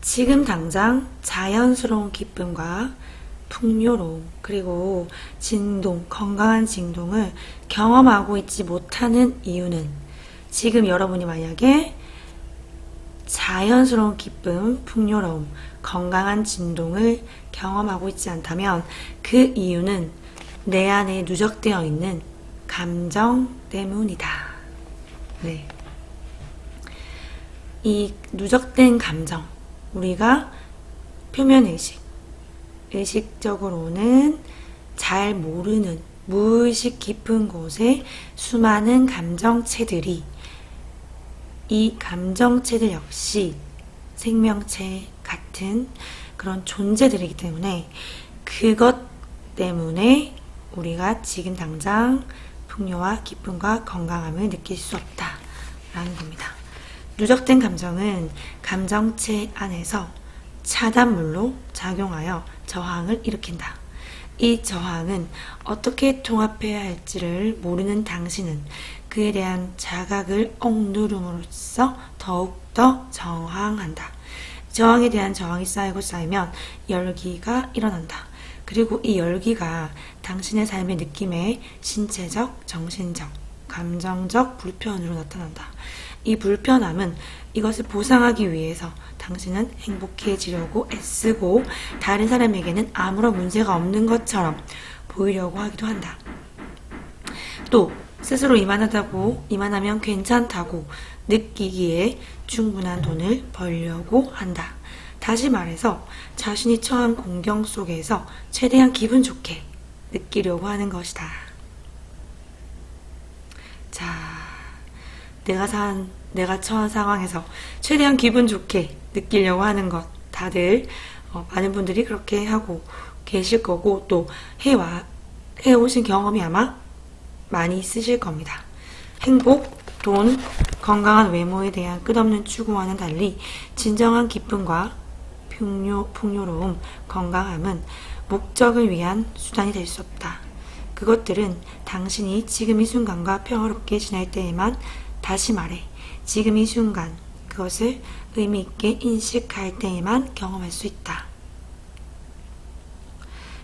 지금 당장 자연스러운 기쁨과 풍요로움, 그리고 진동, 건강한 진동을 경험하고 있지 못하는 이유는 지금 여러분이 만약에 자연스러운 기쁨, 풍요로움, 건강한 진동을 경험하고 있지 않다면 그 이유는 내 안에 누적되어 있는 감정 때문이다. 네. 이 누적된 감정, 우리가 표면의식, 의식적으로는 잘 모르는 무의식 깊은 곳에 수많은 감정체들이 이 감정체들 역시 생명체 같은 그런 존재들이기 때문에 그것 때문에 우리가 지금 당장 풍요와 기쁨과 건강함을 느낄 수 없다라는 겁니다. 누적된 감정은 감정체 안에서 차단물로 작용하여 저항을 일으킨다. 이 저항은 어떻게 통합해야 할지를 모르는 당신은 그에 대한 자각을 억누름으로써 더욱더 저항한다. 저항에 대한 저항이 쌓이고 쌓이면 열기가 일어난다. 그리고 이 열기가 당신의 삶의 느낌에 신체적, 정신적, 감정적 불편으로 나타난다. 이 불편함은 이것을 보상하기 위해서 당신은 행복해지려고 애쓰고 다른 사람에게는 아무런 문제가 없는 것처럼 보이려고 하기도 한다. 또 스스로 이만하면 괜찮다고 느끼기에 충분한 돈을 벌려고 한다. 다시 말해서 자신이 처한 공경 속에서 최대한 기분 좋게 느끼려고 하는 것이다. 자, 내가 처한 상황에서 최대한 기분 좋게 느끼려고 하는 것, 다들 많은 분들이 그렇게 하고 계실 거고 또 해오신 경험이 아마 많이 있으실 겁니다. 행복, 돈, 건강한 외모에 대한 끝없는 추구와는 달리 진정한 기쁨과 풍요로움, 건강함은 목적을 위한 수단이 될 수 없다. 그것들은 당신이 지금 이 순간과 평화롭게 지낼 때에만, 다시 말해 지금 이 순간 그것을 의미 있게 인식할 때에만 경험할 수 있다.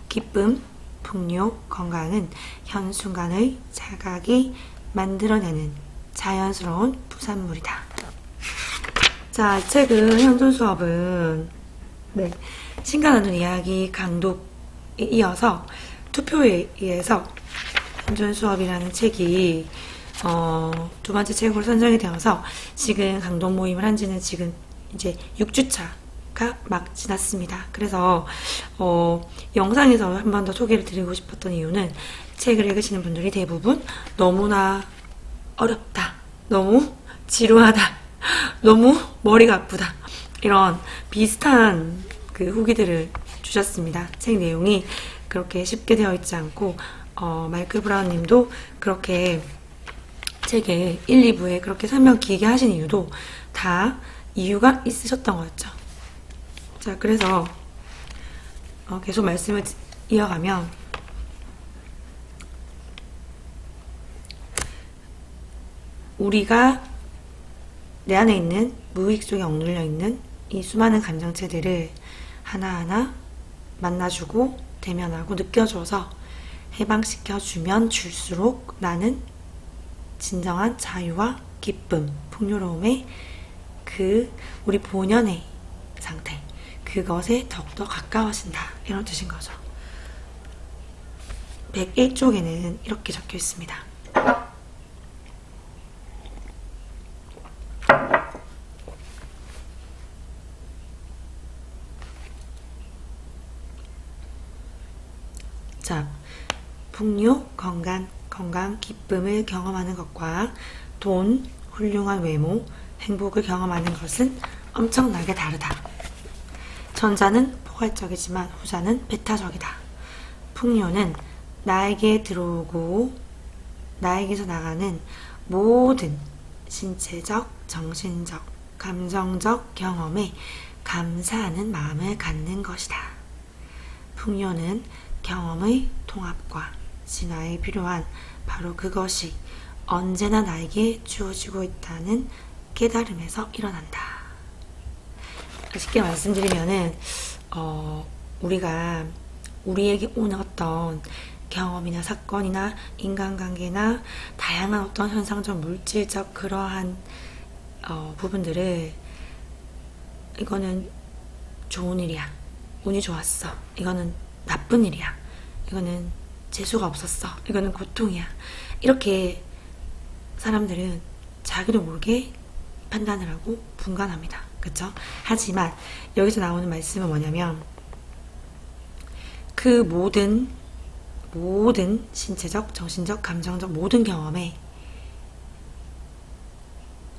기쁨, 풍요, 건강은 현 순간의 자각이 만들어내는 자연스러운 부산물이다. 자, 책은 현존 수업은 신과 나눈 이야기 강독에 이어서 투표에 의해서 현존 수업이라는 책이 두 번째 책으로 선정이 되어서 지금 강독 모임을 한 지는 지금 이제 6주차가 막 지났습니다. 그래서 영상에서 한 번 더 소개를 드리고 싶었던 이유는 책을 읽으시는 분들이 대부분 너무나 어렵다, 너무 지루하다, 너무 머리가 아프다, 이런 비슷한 그 후기들을 주셨습니다. 책 내용이 그렇게 쉽게 되어 있지 않고 마이클 브라운 님도 그렇게 책의 1, 2부에 그렇게 설명 길게 하신 이유도 다 이유가 있으셨던 거였죠. 자, 그래서 계속 말씀을 이어가면 우리가 내 안에 있는 무의식 속에 억눌려 있는 이 수많은 감정체들을 하나하나 만나주고 대면하고 느껴줘서 해방시켜주면 줄수록 나는 진정한 자유와 기쁨, 풍요로움의 우리 본연의 상태, 그것에 더욱더 가까워진다, 이런 뜻인 거죠. 101쪽에는 이렇게 적혀 있습니다. 자, 풍요, 건강, 기쁨을 경험하는 것과 돈, 훌륭한 외모, 행복을 경험하는 것은 엄청나게 다르다. 전자는 포괄적이지만 후자는 배타적이다. 풍요는 나에게 들어오고 나에게서 나가는 모든 신체적, 정신적, 감정적 경험에 감사하는 마음을 갖는 것이다. 풍요는 경험의 통합과 진화에 필요한 바로 그것이 언제나 나에게 주어지고 있다는 깨달음에서 일어난다. 쉽게 말씀드리면은 우리가 우리에게 오는 어떤 경험이나 사건이나 인간관계나 다양한 어떤 현상적 물질적 그러한 부분들을 이거는 좋은 일이야, 운이 좋았어, 이거는 나쁜 일이야, 이거는 재수가 없었어, 이거는 고통이야, 이렇게 사람들은 자기도 모르게 판단을 하고 분간합니다. 그쵸? 하지만 여기서 나오는 말씀은 뭐냐면 그 모든 신체적, 정신적, 감정적 모든 경험에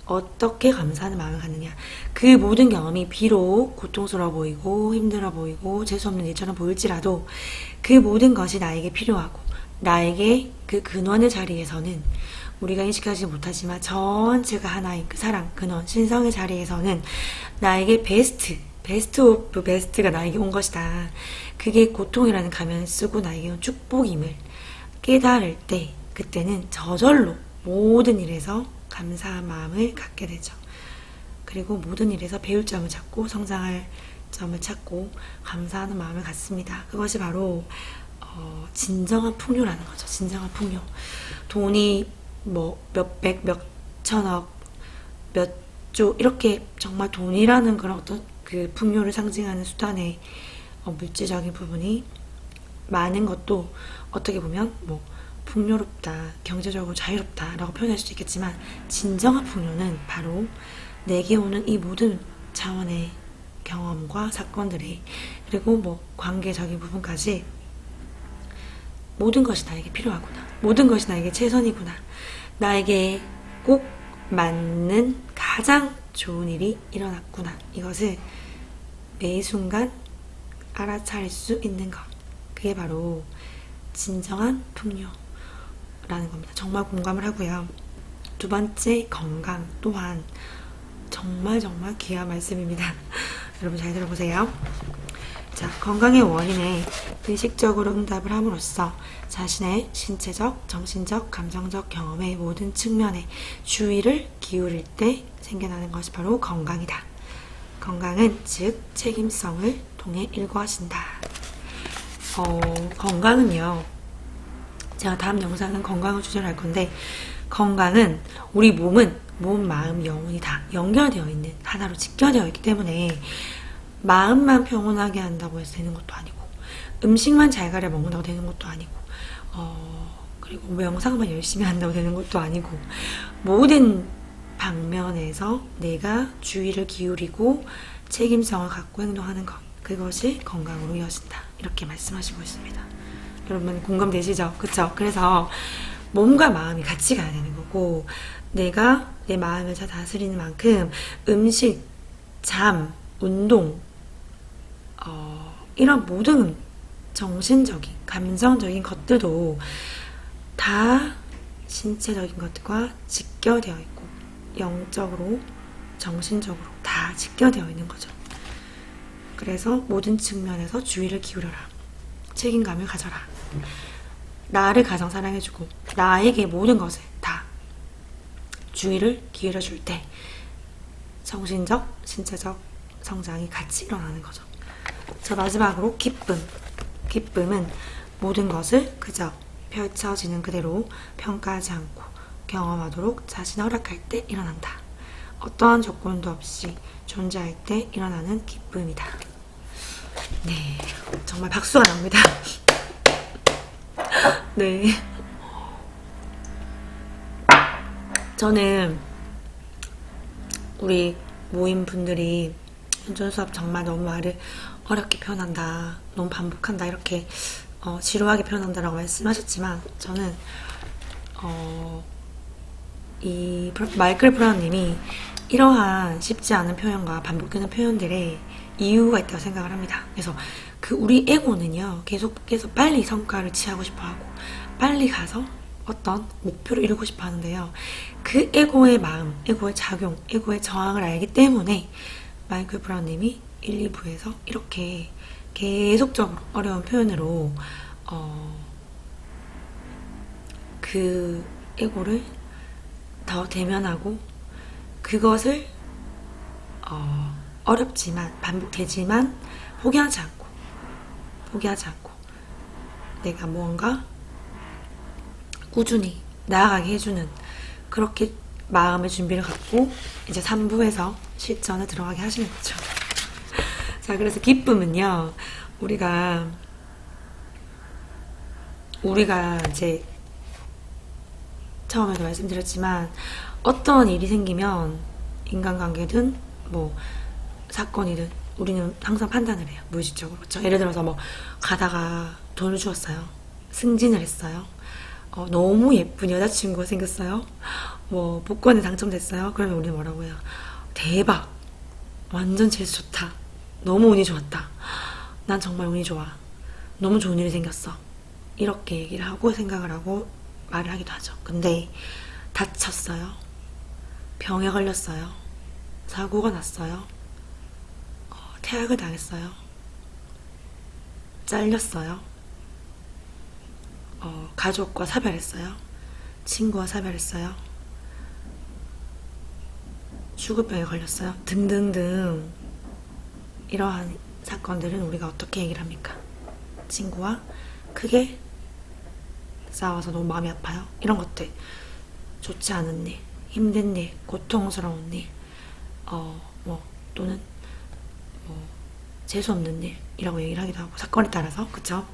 어떻게 감사하는 마음을 갖느냐. 그 모든 경험이 비록 고통스러워 보이고 힘들어 보이고 재수없는 일처럼 보일지라도 그 모든 것이 나에게 필요하고 나에게 그 근원의 자리에서는 우리가 인식하지 못하지만 전체가 하나인 그 사랑, 근원, 신성의 자리에서는 나에게 베스트 오브 베스트가 나에게 온 것이다. 그게 고통이라는 가면을 쓰고 나에게 온 축복임을 깨달을 때 그때는 저절로 모든 일에서 감사한 마음을 갖게 되죠. 그리고 모든 일에서 배울 점을 찾고 성장할 점을 찾고 감사하는 마음을 갖습니다. 그것이 바로 진정한 풍요라는 거죠. 진정한 풍요. 돈이 뭐 몇백, 몇천억, 몇 조 이렇게 정말 돈이라는 그런 어떤 그 풍요를 상징하는 수단의 물질적인 부분이 많은 것도 어떻게 보면 뭐 풍요롭다, 경제적으로 자유롭다라고 표현할 수도 있겠지만 진정한 풍요는 바로 내게 오는 이 모든 차원의 경험과 사건들이 그리고 뭐 관계적인 부분까지 모든 것이 나에게 필요하구나. 모든 것이 나에게 최선이구나. 나에게 꼭 맞는 가장 좋은 일이 일어났구나. 이것을 매 순간 알아차릴 수 있는 것. 그게 바로 진정한 풍요라는 겁니다. 정말 공감을 하고요. 두 번째, 건강 또한 정말 귀한 말씀입니다. 여러분 잘 들어보세요. 자, 건강의 원인에 의식적으로 응답을 함으로써 자신의 신체적, 정신적, 감정적 경험의 모든 측면에 주의를 기울일 때 생겨나는 것이 바로 건강이다. 건강은 즉 책임성을 통해 일구어진다. 건강은요, 제가 다음 영상은 건강을 주제로 할 건데 건강은 우리 몸은 몸, 마음, 영혼이 다 연결되어 있는 하나로 직결되어 있기 때문에 마음만 평온하게 한다고 해서 되는 것도 아니고 음식만 잘 가려 먹는다고 되는 것도 아니고 그리고 명상만 열심히 한다고 되는 것도 아니고 모든 방면에서 내가 주의를 기울이고 책임성을 갖고 행동하는 것 그것이 건강으로 이어진다 이렇게 말씀하시고 있습니다. 여러분 공감되시죠? 그쵸? 그래서 몸과 마음이 같이 가야 되는 거고 내가 내 마음을 잘 다스리는 만큼 음식, 잠, 운동 이런 모든 정신적인, 감정적인 것들도 다 신체적인 것과 직결되어 있고 영적으로, 정신적으로 다 직결되어 있는 거죠. 그래서 모든 측면에서 주의를 기울여라. 책임감을 가져라. 나를 가장 사랑해주고 나에게 모든 것을 다 주의를 기울여줄 때 정신적, 신체적 성장이 같이 일어나는 거죠. 자, 마지막으로 기쁨. 기쁨은 모든 것을 그저 펼쳐지는 그대로 평가하지 않고 경험하도록 자신이 허락할 때 일어난다. 어떠한 조건도 없이 존재할 때 일어나는 기쁨이다. 네, 정말 박수가 납니다. 네. 저는 우리 모임 분들이 현존 수업 정말 너무 말을 어렵게 표현한다, 너무 반복한다, 이렇게 지루하게 표현한다라고 말씀하셨지만 저는 이 마이클 브라운님이 이러한 쉽지 않은 표현과 반복되는 표현들에 이유가 있다고 생각을 합니다. 그래서 그 우리 에고는요 계속해서 빨리 성과를 취하고 싶어하고 빨리 가서 어떤 목표를 이루고 싶어 하는데요. 그 에고의 마음, 에고의 작용, 에고의 저항을 알기 때문에 마이클 브라운님이 1, 2부에서 이렇게 계속적으로 어려운 표현으로 그 에고를 더 대면하고 그것을 어렵지만 반복되지만 포기하지 않고 내가 무언가 꾸준히 나아가게 해주는 그렇게 마음의 준비를 갖고 이제 3부에서 실전에 들어가게 하시는 거죠. 자, 그래서 기쁨은요, 우리가 이제 처음에도 말씀드렸지만 어떤 일이 생기면 인간관계든 뭐 사건이든 우리는 항상 판단을 해요. 무의식적으로. 그렇죠? 예를 들어서 뭐 가다가 돈을 주었어요. 승진을 했어요. 너무 예쁜 여자친구가 생겼어요. 뭐 복권에 당첨됐어요. 그러면 우리는 뭐라고 해요? 대박! 완전 재수 좋다. 너무 운이 좋았다. 난 정말 운이 좋아. 너무 좋은 일이 생겼어. 이렇게 얘기를 하고 생각을 하고 말을 하기도 하죠. 근데 다쳤어요. 병에 걸렸어요. 사고가 났어요. 퇴학을 당했어요. 잘렸어요. 가족과 사별했어요. 친구와 사별했어요. 죽을병에 걸렸어요. 등등등. 이러한 사건들은 우리가 어떻게 얘기를 합니까? 친구와 크게 싸워서 너무 마음이 아파요. 이런 것들. 좋지 않은 일, 힘든 일, 고통스러운 일, 또는 재수없는 일이라고 얘기를 하기도 하고, 사건에 따라서. 그쵸?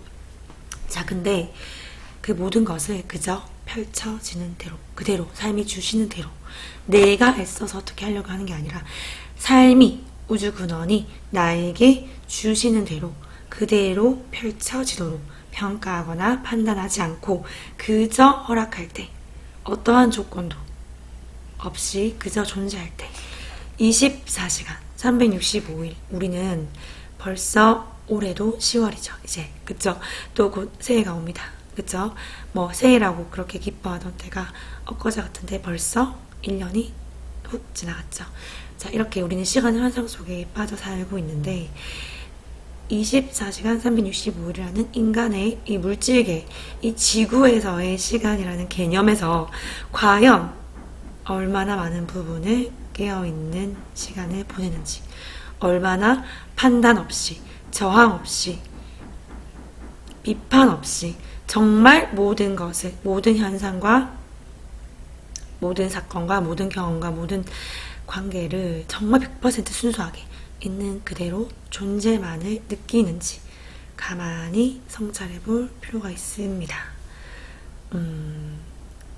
자, 근데 그 모든 것을 그저 펼쳐지는 대로, 그대로, 삶이 주시는 대로, 내가 애써서 어떻게 하려고 하는 게 아니라 삶이, 우주 근원이 나에게 주시는 대로 그대로 펼쳐지도록 평가하거나 판단하지 않고 그저 허락할 때, 어떠한 조건도 없이 그저 존재할 때, 24시간 365일 우리는 벌써 올해도 10월이죠 이제. 그쵸? 또 곧 새해가 옵니다. 그쵸? 뭐 새해라고 그렇게 기뻐하던 때가 엊그제 같은데 벌써 1년이 훅 지나갔죠. 자, 이렇게 우리는 시간의 환상 속에 빠져 살고 있는데 24시간 365일이라는 인간의 이 물질계, 이 지구에서의 시간이라는 개념에서 과연 얼마나 많은 부분을 깨어있는 시간을 보내는지, 얼마나 판단 없이, 저항 없이, 비판 없이 정말 모든 것을, 모든 현상과 모든 사건과 모든 경험과 모든 관계를 정말 100% 순수하게 있는 그대로 존재만을 느끼는지 가만히 성찰해 볼 필요가 있습니다.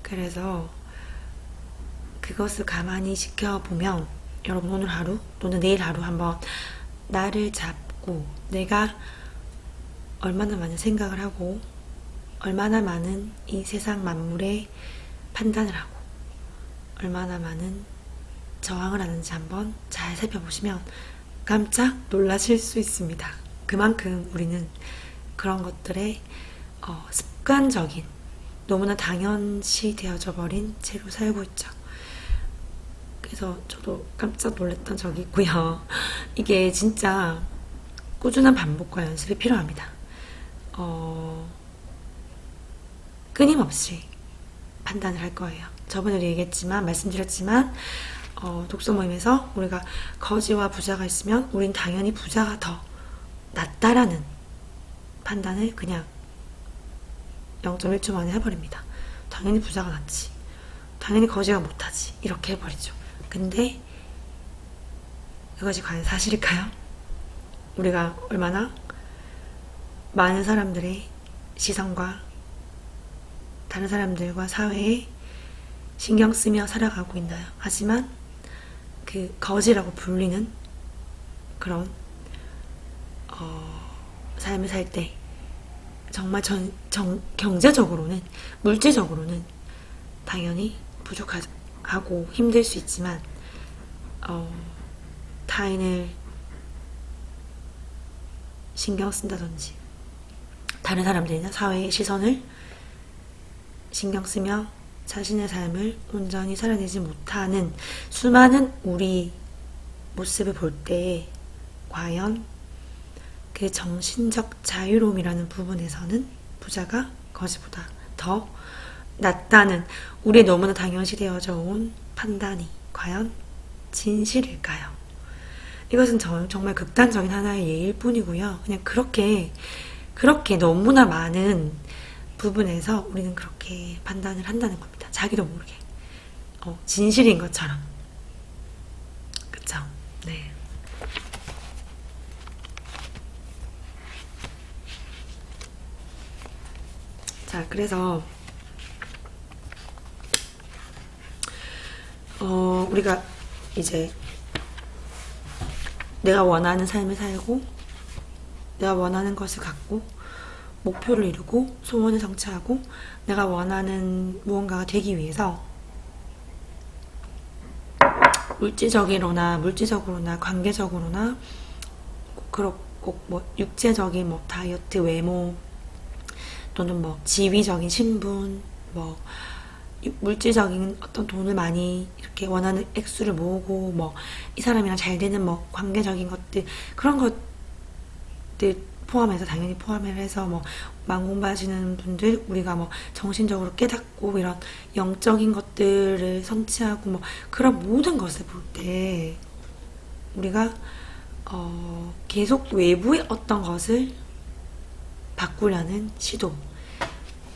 그래서 그것을 가만히 지켜보면 여러분 오늘 하루 또는 내일 하루 한번 나를 잡고 내가 얼마나 많은 생각을 하고 얼마나 많은 이 세상 만물에 판단을 하고 얼마나 많은 저항을 하는지 한번 잘 살펴보시면 깜짝 놀라실 수 있습니다. 그만큼 우리는 그런 것들에 습관적인, 너무나 당연시 되어져 버린 채로 살고 있죠. 그래서 저도 깜짝 놀랐던 적이 있고요. 이게 진짜 꾸준한 반복과 연습이 필요합니다. 끊임없이 판단을 할 거예요. 저번에도 얘기했지만, 말씀드렸지만 독서 모임에서 우리가 거지와 부자가 있으면 우린 당연히 부자가 더 낫다라는 판단을 그냥 0.1초 만에 해버립니다. 당연히 부자가 낫지, 당연히 거지가 못하지, 이렇게 해버리죠. 근데 그것이 과연 사실일까요? 우리가 얼마나 많은 사람들의 시선과 다른 사람들과 사회에 신경 쓰며 살아가고 있나요? 하지만 그 거지라고 불리는 그런 삶을 살 때 정말 경제적으로는, 물질적으로는 당연히 부족하고 힘들 수 있지만 타인을 신경 쓴다든지 다른 사람들이나 사회의 시선을 신경 쓰며 자신의 삶을 온전히 살아내지 못하는 수많은 우리 모습을 볼 때 과연 그 정신적 자유로움이라는 부분에서는 부자가 거지보다 더 낫다는 우리의 너무나 당연시 되어져 온 판단이 과연 진실일까요? 이것은 정말 극단적인 하나의 예일 뿐이고요. 그냥 그렇게 너무나 많은 부분에서 우리는 그렇게 판단을 한다는 겁니다. 자기도 모르게. 진실인 것처럼. 그쵸? 네. 자, 그래서 우리가 이제 내가 원하는 삶을 살고 내가 원하는 것을 갖고 목표를 이루고 소원을 성취하고 내가 원하는 무언가가 되기 위해서 물질적으로나 관계적으로나 꼭 뭐 육체적인 뭐 다이어트, 외모 또는 뭐 지위적인 신분, 뭐 물질적인 어떤 돈을 많이 이렇게 원하는 액수를 모으고 뭐 이 사람이랑 잘 되는 뭐 관계적인 것들, 그런 것들 포함해서 당연히 포함을 해서 뭐 만공부하시는 분들, 우리가 뭐 정신적으로 깨닫고 이런 영적인 것들을 성취하고 뭐 그런 모든 것을 볼 때 우리가 계속 외부의 어떤 것을 바꾸려는 시도,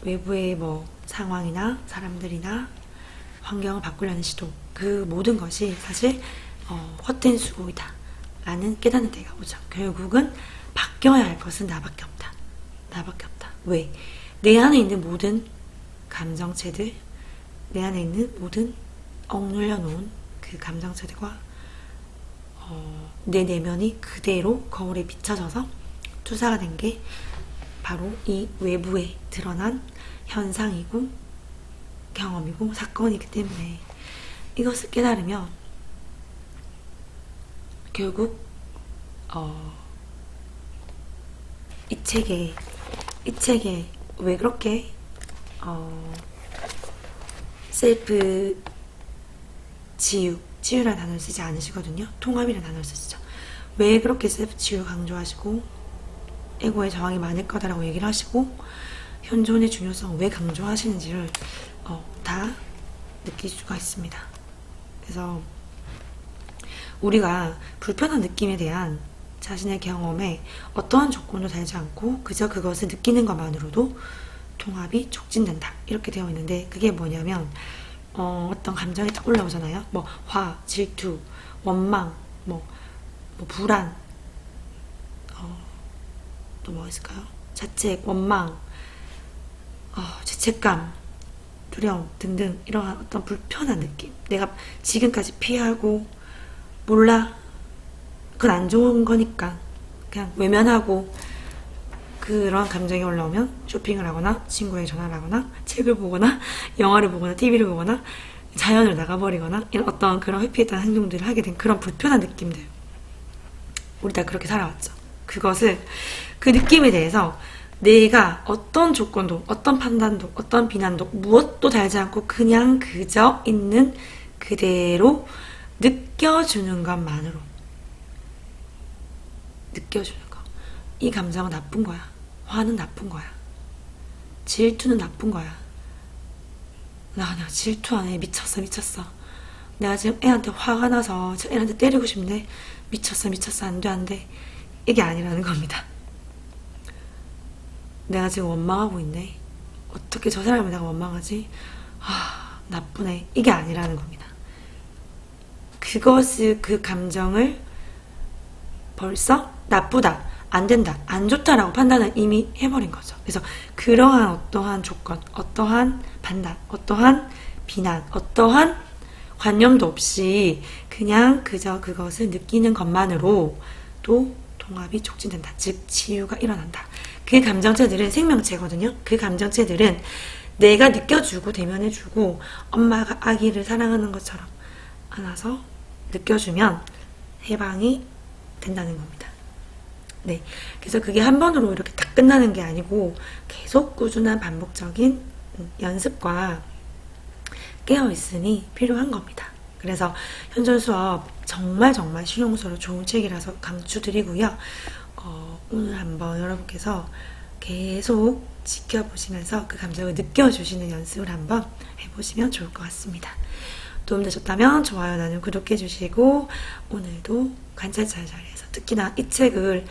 외부의 뭐 상황이나 사람들이나 환경을 바꾸려는 시도, 그 모든 것이 사실 헛된 수고이다 라는 깨닫는 때가 오죠. 결국은 바뀌어야 할 것은 나밖에 없다. 왜? 내 안에 있는 모든 감정체들, 내 안에 있는 모든 억눌려 놓은 그 감정체들과 내 내면이 그대로 거울에 비춰져서 투사가 된 게 바로 이 외부에 드러난 현상이고 경험이고 사건이기 때문에 이것을 깨달으면 결국 이 책에 왜 그렇게 셀프 치유라는 단어를 쓰지 않으시거든요. 통합이라는 단어를 쓰시죠. 왜 그렇게 셀프 치유 강조하시고 에고의 저항이 많을 거다라고 얘기를 하시고 현존의 중요성을 왜 강조하시는지를 다 느낄 수가 있습니다. 그래서 우리가 불편한 느낌에 대한 자신의 경험에 어떠한 조건도 달지 않고 그저 그것을 느끼는 것만으로도 통합이 촉진된다, 이렇게 되어 있는데, 그게 뭐냐면 어떤 감정이 딱 올라오잖아요. 뭐 화, 질투, 원망, 뭐 불안, 또 뭐 있을까요? 자책, 원망, 죄책감, 두려움 등등, 이러한 어떤 불편한 느낌, 내가 지금까지 피하고 몰라, 그건 안 좋은 거니까 그냥 외면하고, 그런 감정이 올라오면 쇼핑을 하거나 친구에게 전화를 하거나 책을 보거나 영화를 보거나 TV를 보거나 자연을 나가버리거나 이런 어떤 그런 회피했던 행동들을 하게 된 그런 불편한 느낌들, 우리 다 그렇게 살아왔죠. 그 느낌에 대해서 내가 어떤 조건도, 어떤 판단도, 어떤 비난도, 무엇도 달지 않고 그냥 그저 있는 그대로 느껴주는 것만으로, 느껴주는 거, 이 감정은 나쁜 거야. 화는 나쁜 거야. 질투는 나쁜 거야. 나 질투 안 해. 미쳤어. 내가 지금 애한테 화가 나서 애한테 때리고 싶네. 미쳤어. 안 돼. 이게 아니라는 겁니다. 내가 지금 원망하고 있네. 어떻게 저 사람을 내가 원망하지? 나쁘네. 이게 아니라는 겁니다. 그 감정을 벌써 나쁘다, 안 된다, 안 좋다라고 판단을 이미 해버린 거죠. 그래서 그러한 어떠한 조건, 어떠한 판단, 어떠한 비난, 어떠한 관념도 없이 그냥 그저 그것을 느끼는 것만으로 또 통합이 촉진된다. 즉 치유가 일어난다. 그 감정체들은 생명체거든요. 그 감정체들은 내가 느껴주고 대면해주고 엄마가 아기를 사랑하는 것처럼 안아서 느껴주면 해방이 된다는 겁니다. 네, 그래서 그게 한 번으로 이렇게 딱 끝나는 게 아니고 계속 꾸준한 반복적인 연습과 깨어있음이 필요한 겁니다. 그래서 현존 수업 정말 실용적으로 좋은 책이라서 강추드리고요. 오늘 한번 여러분께서 계속 지켜보시면서 그 감정을 느껴주시는 연습을 한번 해보시면 좋을 것 같습니다. 도움되셨다면 좋아요, 나눔, 구독해주시고 오늘도 관찰자의 자리에서 특히나 이 책을